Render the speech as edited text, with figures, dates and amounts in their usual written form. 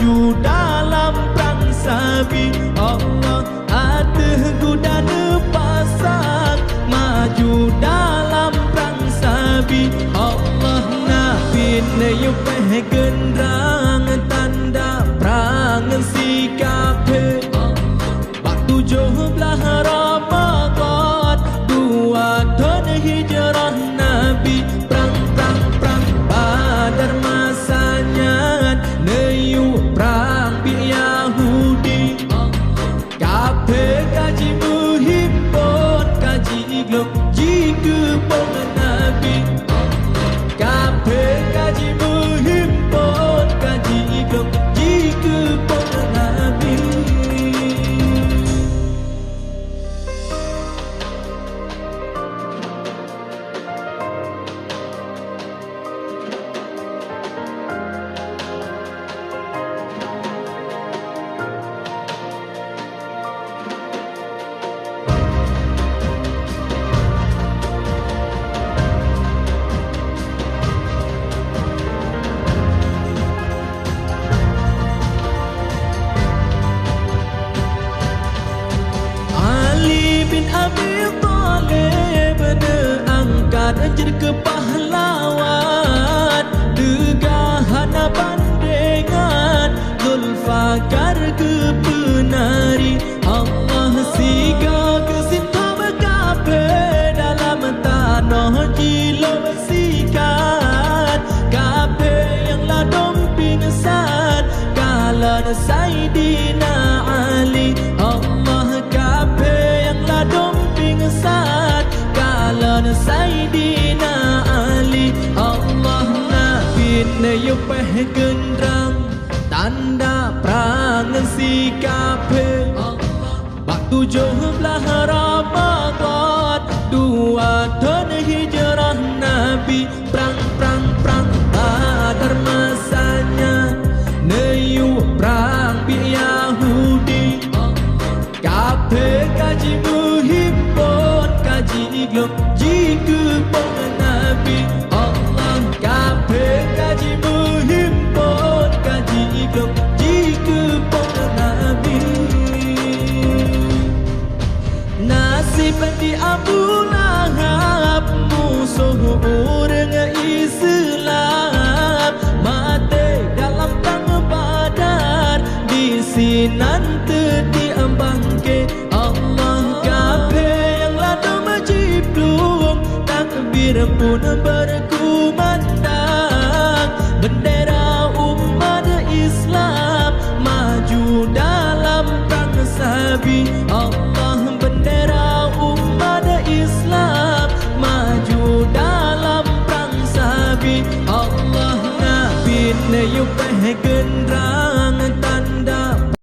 maju dalam perang sabi. Allah aduh gudana pasang maju dalam perang sabi. Allah nabi neyu peh gendrang tanda perang sikap bak 17 Ramadan 2 tahun hijrah Nabi. Perang Badar masanya neyu perang bi Yahudi. Kape kaji berhimpun kaji iglok jika pun Nabi. Kape kaji berhimpun kaji iglok jika pun Nabi. Abi Talib diangkat jadi ke pahlawan. Degahan bandengan Zulfaqar ke penari. Allah siga ke sinta berkape dalam tanah jilau bersikat. Kape yang ladong pingsan kalan Sayyidina Ali. Allah kape ladong pingsan kalan Sayyidina Ali. Allah nabi neyu peh gendrang tanda perang sikap bak 17 Ramadan 2 tahun hijrah Nabi. Perang Badar masanya neyu perang bi Yahudi. Kape kaji berhimpun kaji iglok jika pun Nabi. Allah kape kaji berhimpun kaji iglok jika pun Nabi. Nasib di Abu Lahab musuh orang Islam mati dalam perang Badar di sinan terdiambang ke. Allah kape yang ladang majiplung takbir pun berku